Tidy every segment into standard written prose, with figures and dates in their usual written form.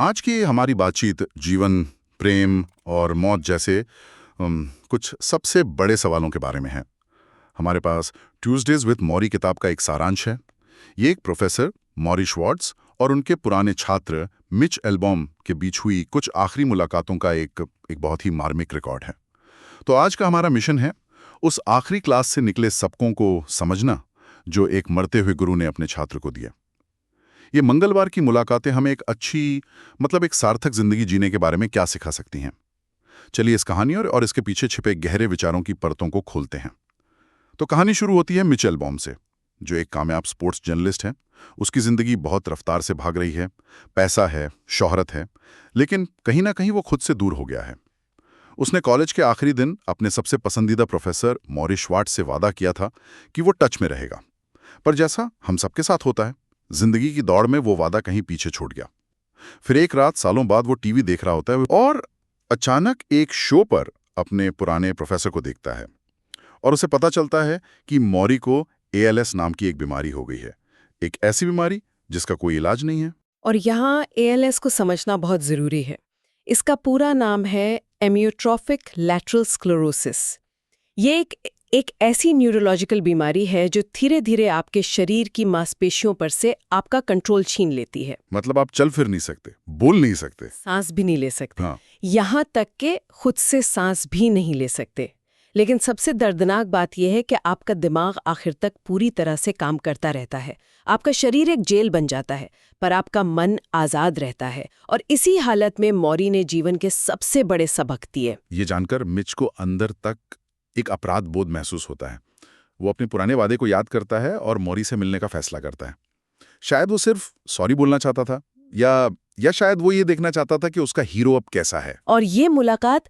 आज की हमारी बातचीत जीवन, प्रेम और मौत जैसे कुछ सबसे बड़े सवालों के बारे में है। हमारे पास ट्यूसडेज विद मौरी किताब का एक सारांश है। ये एक प्रोफेसर मौरी श्वार्ट्ज और उनके पुराने छात्र मिच एल्बॉम के बीच हुई कुछ आखिरी मुलाकातों का एक बहुत ही मार्मिक रिकॉर्ड है। तो आज का हमारा मिशन है उस आखिरी क्लास से निकले सबकों को समझना जो एक मरते हुए गुरु ने अपने छात्र को दिया। ये मंगलवार की मुलाकातें हमें एक सार्थक जिंदगी जीने के बारे में क्या सिखा सकती हैं। चलिए इस कहानी और इसके पीछे छिपे गहरे विचारों की परतों को खोलते हैं। तो कहानी शुरू होती है मिच एल्बॉम से, जो एक कामयाब स्पोर्ट्स जर्नलिस्ट है। उसकी जिंदगी बहुत रफ्तार से भाग रही है, पैसा है, शोहरत है, लेकिन कहीं ना कहीं वो खुद से दूर हो गया है। उसने कॉलेज के आखिरी दिन अपने सबसे पसंदीदा प्रोफेसर मौरी श्वार्ट्ज से वादा किया था कि वो टच में रहेगा, पर जैसा हम सबके साथ होता है, जिंदगी की दौड़ में वो वादा कहीं पीछे छूट गया। फिर एक रात सालों बाद वो टीवी देख रहा होता है और अचानक एक शो पर अपने पुराने प्रोफेसर को देखता है और उसे पता चलता है कि मौरी को ALS नाम की एक बीमारी हो गई है, एक ऐसी बीमारी जिसका कोई इलाज नहीं है। और यहाँ ALS को समझना बहुत जरूरी है। इसका पूरा नाम है एमियोट्रोफिक लैटरल स्क्लेरोसिस। ये एक ऐसी न्यूरोलॉजिकल बीमारी है जो धीरे धीरे आपके शरीर की मांसपेशियों पर से आपका कंट्रोल छीन लेती है। मतलब आप चल फिर नहीं सकते, बोल नहीं सकते, सांस भी नहीं ले सकते। हाँ। यहाँ तक कि खुद से सांस भी नहीं ले सकते। लेकिन सबसे दर्दनाक बात यह है कि आपका दिमाग आखिर तक पूरी तरह से काम करता रहता है। आपका शरीर एक जेल बन जाता है, पर आपका मन आज़ाद रहता है। और इसी हालत में मौरी ने जीवन के सबसे बड़े सबक दिए। ये जानकर मिच को अंदर तक एक अपराध बोध महसूस होता है। वो अपने पुराने वादे को याद करता है और मौरी से मिलने का फैसला करता है। शायद वो सिर्फ सॉरी बोलना चाहता था, या शायद वो ये देखना चाहता था कि उसका हीरो अब कैसा है। और ये मुलाकात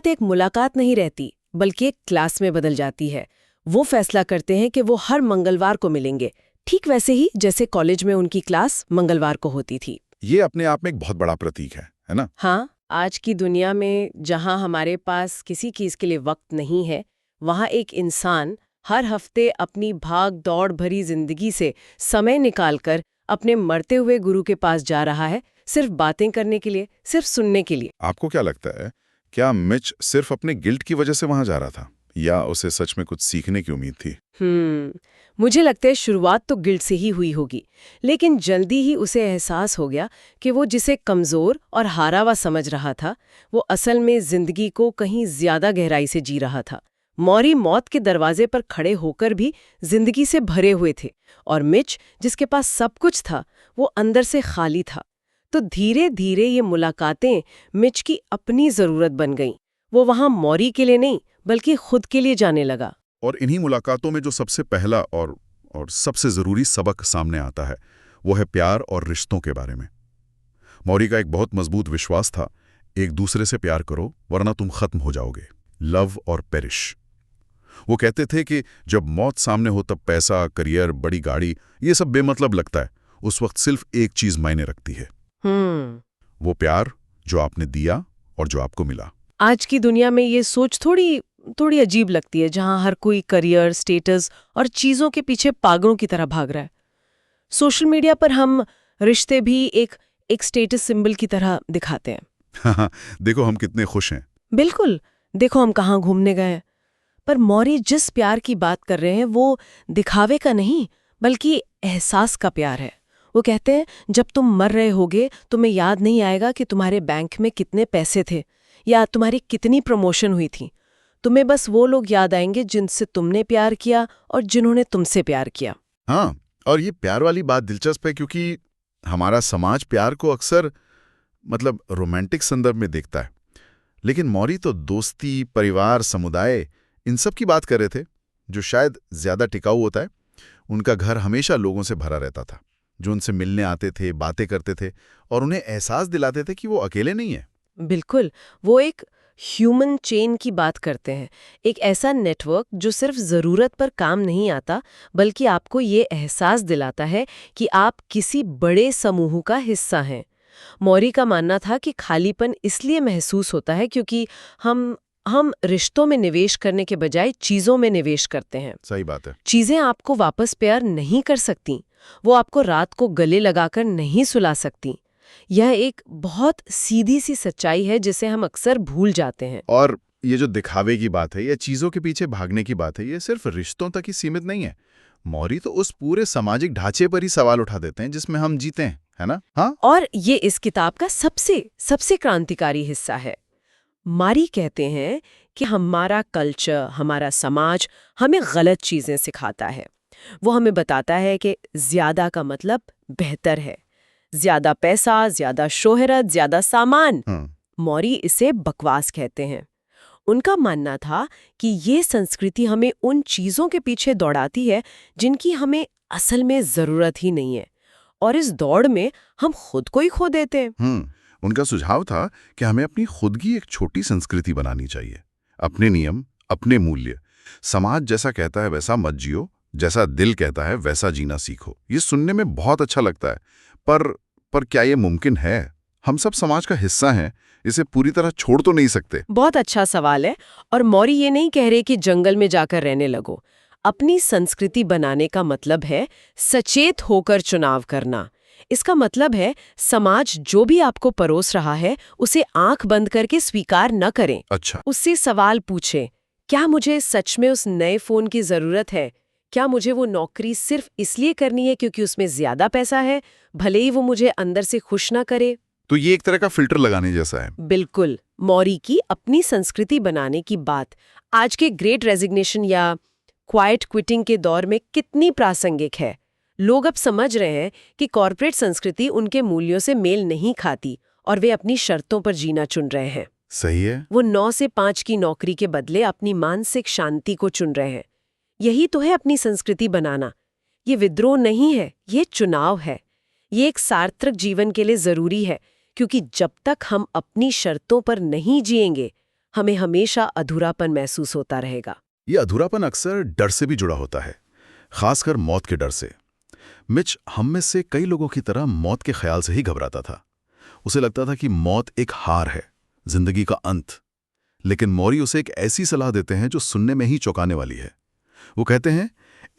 एक मुलाकात नहीं रहती, बल्कि एक क्लास में बदल जाती है। वो फैसला करते हैं कि वो हर मंगलवार को मिलेंगे, ठीक वैसे ही जैसे कॉलेज में उनकी क्लास मंगलवार को होती थी। ये अपने आप में एक बहुत बड़ा प्रतीक है ना? हाँ, आज की दुनिया में जहां हमारे पास किसी चीज के लिए वक्त नहीं है, वहां एक इंसान हर हफ्ते अपनी भाग दौड़ भरी जिंदगी से समय निकालकर अपने मरते हुए गुरु के पास जा रहा है, सिर्फ बातें करने के लिए, सिर्फ सुनने के लिए। आपको क्या लगता है, क्या मिच सिर्फ अपने गिल्ट की वजह से वहां जा रहा था, या उसे सच में कुछ सीखने की उम्मीद थी? मुझे लगता है शुरुआत तो गिल्ट से ही हुई होगी, लेकिन जल्दी ही उसे एहसास हो गया कि वो जिसे कमजोर और हारा हुआ समझ रहा था, वो असल में जिंदगी को कहीं ज्यादा गहराई से जी रहा था। मौरी मौत के दरवाजे पर खड़े होकर भी जिंदगी से भरे हुए थे, और मिच, जिसके पास सब कुछ था, वो अंदर से खाली था। तो धीरे धीरे ये मुलाकातें मिच की अपनी जरूरत बन गईं। वो वहां मौरी के लिए नहीं, बल्कि खुद के लिए जाने लगा। और इन्हीं मुलाकातों में जो सबसे पहला और सबसे जरूरी सबक सामने आता है, वो है प्यार और रिश्तों के बारे में। मौरी का एक बहुत मजबूत विश्वास था, एक दूसरे से प्यार करो वरना तुम खत्म हो जाओगे। लव और पेरिश। वो कहते थे कि जब मौत सामने हो तब पैसा, करियर, बड़ी गाड़ी, ये सब बेमतलब लगता है। उस वक्त सिर्फ एक चीज मायने रखती है, वो प्यार जो आपने दिया और जो आपको मिला। आज की दुनिया में ये सोच थोड़ी अजीब लगती है, जहां हर कोई करियर, स्टेटस और चीजों के पीछे पागलों की तरह भाग रहा है। सोशल मीडिया पर हम रिश्ते भी एक स्टेटस सिंबल की तरह दिखाते हैं। देखो हम कितने खुश हैं। बिल्कुल, देखो हम कहाँ घूमने गए हैं। पर मौरी जिस प्यार की बात कर रहे हैं, वो दिखावे का नहीं, बल्कि एहसास का प्यार है। वो कहते हैं, जब तुम मर रहे होगे तुम्हें याद नहीं आएगा कि तुम्हारे बैंक में कितने पैसे थे या तुम्हारी कितनी प्रमोशन हुई थी। तुम्हें बस वो लोग याद आएंगे जिनसे तुमने प्यार किया और जिन्होंने तुमसे प्यार किया। हाँ, और ये प्यार वाली बात दिलचस्प है, क्योंकि हमारा समाज प्यार को अक्सर रोमांटिक संदर्भ में देखता है, लेकिन मौरी तो दोस्ती, परिवार, समुदाय, इन सब की बात कर रहे थे, जो शायद ज्यादा टिकाऊ होता है। उनका घर हमेशा लोगों से भरा रहता था, जो उनसे मिलने आते थे, बातें करते थे और उन्हें एहसास दिलाते थे कि वो अकेले नहीं है। बिल्कुल, वो एक ह्यूमन चेन की बात करते हैं, एक ऐसा नेटवर्क जो सिर्फ ज़रूरत पर काम नहीं आता, बल्कि आपको ये एहसास दिलाता है कि आप किसी बड़े समूह का हिस्सा हैं। मौरी का मानना था कि खालीपन इसलिए महसूस होता है क्योंकि हम रिश्तों में निवेश करने के बजाय चीज़ों में निवेश करते हैं। सही बात है। चीज़ें आपको वापस प्यार नहीं कर सकती, वो आपको रात को गले लगाकर नहीं सुला सकती, यह एक बहुत सीधी सी सच्चाई है जिसे हम अक्सर भूल जाते हैं। और ये जो दिखावे की बात है या चीजों के पीछे भागने की बात है, ये सिर्फ रिश्तों तक ही सीमित नहीं है। मौरी तो उस पूरे सामाजिक ढांचे पर ही सवाल उठा देते हैं जिसमें हम जीते हैं, है ना? हाँ, और ये इस किताब का सबसे सबसे क्रांतिकारी हिस्सा है। मारी कहते हैं कि हमारा कल्चर, हमारा समाज हमें गलत चीजें सिखाता है। वो हमें बताता है कि ज्यादा का मतलब बेहतर है, ज्यादा पैसा, ज्यादा शोहरत, ज्यादा सामान। मौरी इसे बकवास कहते हैं। उनका मानना था कि ये संस्कृति हमें उन चीजों के पीछे दौड़ाती है जिनकी हमें असल में जरूरत ही नहीं है, और इस दौड़ में हम खुद को ही खो देते हैं। उनका सुझाव था कि हमें अपनी खुद की एक छोटी संस्कृति बनानी चाहिए। अपने नियम, अपने मूल्य। समाज जैसा कहता है वैसा मत जियो, जैसा दिल कहता है वैसा जीना सीखो। ये सुनने में बहुत अच्छा लगता है, पर क्या ये मुमकिन है? हम सब समाज का हिस्सा हैं, इसे पूरी तरह छोड़ तो नहीं सकते। बहुत अच्छा सवाल है। और मौरी ये नहीं कह रहे कि जंगल में जाकर रहने लगो। अपनी संस्कृति बनाने का मतलब है सचेत होकर चुनाव करना। इसका मतलब है समाज जो भी आपको परोस रहा है उसे आंख बंद करके स्वीकार न करें। अच्छा। उससे सवाल पूछें, क्या मुझे सच में उस नए फोन की जरूरत है? क्या मुझे वो नौकरी सिर्फ इसलिए करनी है क्योंकि उसमें ज्यादा पैसा है, भले ही वो मुझे अंदर से खुश ना करे? तो ये एक तरह का फिल्टर लगाने जैसा है। बिल्कुल। मौरी की अपनी संस्कृति बनाने की बात आज के ग्रेट रेजिग्नेशन या क्वाइट क्विटिंग के दौर में कितनी प्रासंगिक है। लोग अब समझ रहे हैं कि कॉर्पोरेट संस्कृति उनके मूल्यों से मेल नहीं खाती और वे अपनी शर्तों पर जीना चुन रहे हैं। सही है। वो 9 से 5 की नौकरी के बदले अपनी मानसिक शांति को चुन रहे हैं। यही तो है अपनी संस्कृति बनाना। ये विद्रोह नहीं है, ये चुनाव है। ये एक सार्थक जीवन के लिए जरूरी है, क्योंकि जब तक हम अपनी शर्तों पर नहीं जिएंगे हमें हमेशा अधूरापन महसूस होता रहेगा। ये अधूरापन अक्सर डर से भी जुड़ा होता है, खासकर मौत के डर से। मिच हम में से कई लोगों की तरह मौत के ख्याल से ही घबराता था। उसे लगता था कि मौत एक हार है, जिंदगी का अंत। लेकिन मौरी उसे एक ऐसी सलाह देते हैं जो सुनने में ही चौंकाने वाली है। वो कहते हैं,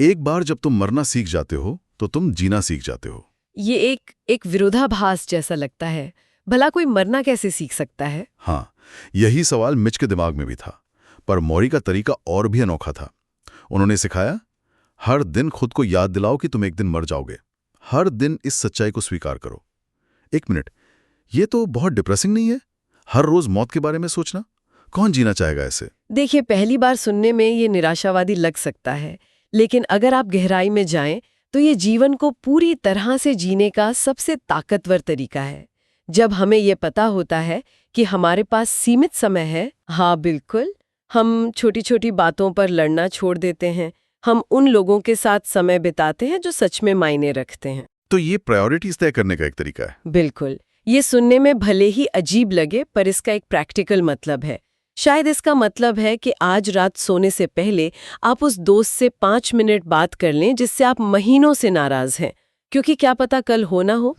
एक बार जब तुम मरना सीख जाते हो तो तुम जीना सीख जाते हो। ये एक विरोधाभास जैसा लगता है। भला कोई मरना कैसे सीख सकता है? हाँ, यही सवाल मिच के दिमाग में भी था। पर मौरी का तरीका और भी अनोखा था। उन्होंने सिखाया, हर दिन खुद को याद दिलाओ कि तुम एक दिन मर जाओगे। हर दिन इस सच्चाई को स्वीकार करो। एक मिनट, ये तो बहुत डिप्रेसिंग नहीं है? हर रोज मौत के बारे में सोचना, कौन जीना चाहेगा ऐसे? देखिए, पहली बार सुनने में ये निराशावादी लग सकता है, लेकिन अगर आप गहराई में जाएं तो ये जीवन को पूरी तरह से जीने का सबसे ताकतवर तरीका है। जब हमें ये पता होता है कि हमारे पास सीमित समय है, हाँ बिल्कुल, हम छोटी छोटी बातों पर लड़ना छोड़ देते हैं। हम उन लोगों के साथ समय बिताते हैं जो सच में मायने रखते हैं। तो ये प्रायोरिटीज तय करने का एक तरीका है। बिल्कुल। ये सुनने में भले ही अजीब लगे, पर इसका एक प्रैक्टिकल मतलब है। शायद इसका मतलब है कि आज रात सोने से पहले आप उस दोस्त से 5 मिनट बात कर लें जिससे आप महीनों से नाराज हैं, क्योंकि क्या पता कल हो ना हो।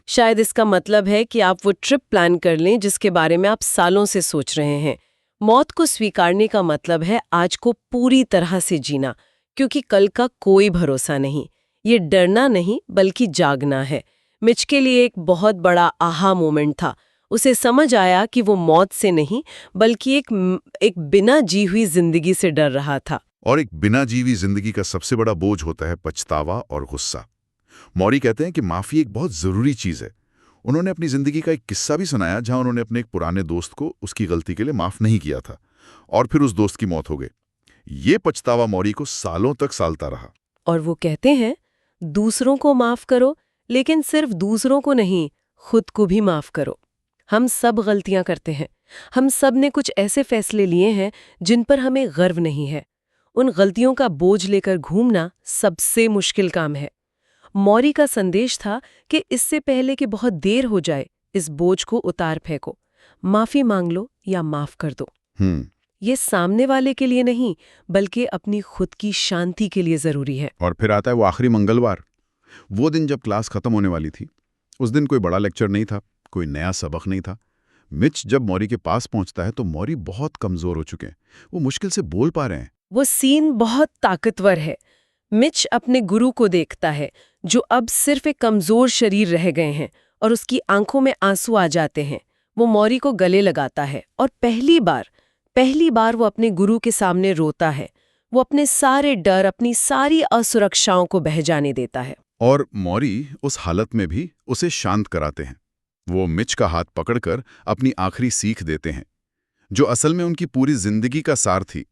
शायद इसका मतलब है कि आप वो ट्रिप प्लान कर लें जिसके बारे में आप सालों से सोच रहे हैं। मौत को स्वीकारने का मतलब है आज को पूरी तरह से जीना, क्योंकि कल का कोई भरोसा नहीं। ये डरना नहीं बल्कि जागना है। मिच के लिए एक बहुत बड़ा आहा मोमेंट था। उसे समझ आया कि वो मौत से नहीं बल्कि एक बिना जी हुई जिंदगी से डर रहा था। और एक बिना जीवी जिंदगी का सबसे बड़ा बोझ होता है पछतावा और गुस्सा। मौरी कहते हैं कि माफी एक बहुत जरूरी चीज है। उन्होंने अपनी जिंदगी का एक किस्सा भी सुनाया जहां उन्होंने अपने एक पुराने दोस्त को उसकी गलती के लिए माफ नहीं किया था और फिर उस दोस्त की मौत हो गई। ये पछतावा मौरी को सालों तक सालता रहा। और वो कहते हैं, दूसरों को माफ करो, लेकिन सिर्फ दूसरों को नहीं, खुद को भी माफ करो। हम सब गलतियां करते हैं। हम सब ने कुछ ऐसे फैसले लिए हैं जिन पर हमें गर्व नहीं है। उन गलतियों का बोझ लेकर घूमना सबसे मुश्किल काम है। मौरी का संदेश था कि इससे पहले कि बहुत देर हो जाए, इस बोझ को उतार फेंको। माफी मांग लो या माफ कर दो। ये सामने वाले के लिए नहीं बल्कि अपनी खुद की शांति के लिए जरूरी है। और फिर आता है वो आखिरी मंगलवार, वो दिन जब क्लास खत्म होने वाली थी। उस दिन कोई बड़ा लेक्चर नहीं था, कोई नया सबक नहीं था। मिच जब मौरी के पास पहुंचता है तो मौरी बहुत कमजोर हो चुके हैं। वो मुश्किल से बोल पा रहे हैं। वो सीन बहुत ताकतवर है। मिच अपने गुरु को देखता है जो अब सिर्फ एक कमजोर शरीर रह गए हैं और उसकी आंखों में आंसू आ जाते हैं। वो मौरी को गले लगाता है और पहली बार वो अपने गुरु के सामने रोता है। वो अपने सारे डर, अपनी सारी असुरक्षाओं को बह जाने देता है। और मौरी उस हालत में भी उसे शांत कराते हैं। वो मिच का हाथ पकड़कर अपनी आखिरी सीख देते हैं, जो असल में उनकी पूरी जिंदगी का सार थी।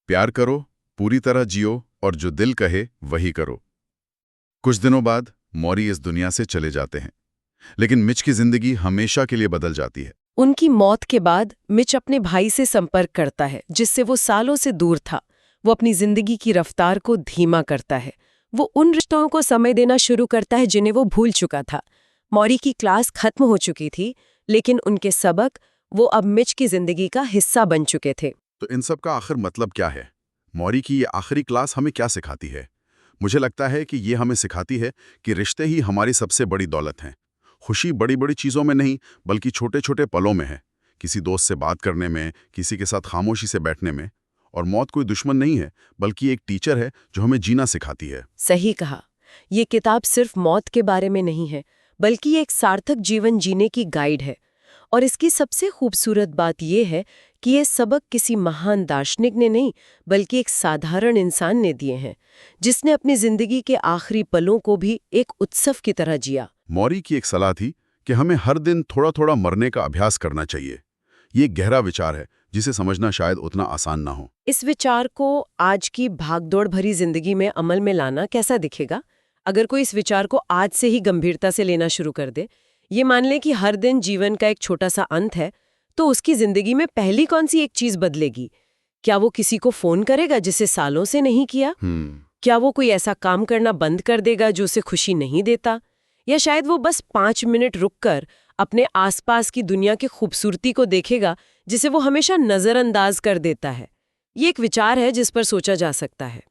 प्यार करो, पूरी तरह जियो और जो दिल कहे वही करो। कुछ दिनों बाद मौरी इस दुनिया से चले जाते हैं, लेकिन मिच की जिंदगी हमेशा के लिए बदल जाती है। उनकी मौत के बाद मिच अपने भाई से संपर्क करता है, जिससे वो सालों से दूर था। वो अपनी जिंदगी की रफ्तार को धीमा करता है। वो उन रिश्तों को समय देना शुरू करता है जिन्हें वो भूल चुका था। मौरी की क्लास खत्म हो चुकी थी, लेकिन उनके सबक वो अब मिच की जिंदगी का हिस्सा बन चुके थे। तो इन सब का आखिर मतलब क्या है? मौरी की ये आखिरी क्लास हमें क्या सिखाती है? मुझे लगता है कि ये हमें सिखाती है कि रिश्ते ही हमारी सबसे बड़ी दौलत हैं। खुशी बड़ी बड़ी चीज़ों में नहीं, बल्कि छोटे छोटे पलों में है। किसी दोस्त से बात करने में, किसी के साथ खामोशी से बैठने में। और मौत कोई दुश्मन नहीं है, बल्कि एक टीचर है जो हमें जीना सिखाती है। सही कहा। ये किताब सिर्फ मौत के बारे में नहीं है, बल्कि एक सार्थक जीवन जीने की गाइड है। और इसकी सबसे खूबसूरत बात यह है कि ये सबक किसी महान दार्शनिक ने नहीं, बल्कि एक साधारण इंसान ने दिए हैं, जिसने अपनी जिंदगी के आखिरी पलों को भी एक उत्सव की तरह जिया। मौरी की एक सलाह थी कि हमें हर दिन थोड़ा थोड़ा मरने का अभ्यास करना चाहिए। ये गहरा विचार है जिसे समझना शायद उतना आसान ना हो। इस विचार को आज की भागदौड़ भरी जिंदगी में अमल में लाना कैसा दिखेगा? अगर कोई इस विचार को आज से ही गंभीरता से लेना शुरू कर दे, ये मान ले कि हर दिन जीवन का एक छोटा सा अंत है, तो उसकी जिंदगी में पहली कौन सी एक चीज बदलेगी? क्या वो किसी को फोन करेगा जिसे सालों से नहीं किया? क्या वो कोई ऐसा काम करना बंद कर देगा जो उसे खुशी नहीं देता? या शायद वो बस 5 मिनट रुककर अपने आसपास की दुनिया की खूबसूरती को देखेगा, जिसे वो हमेशा नजरअंदाज कर देता है। ये एक विचार है जिस पर सोचा जा सकता है।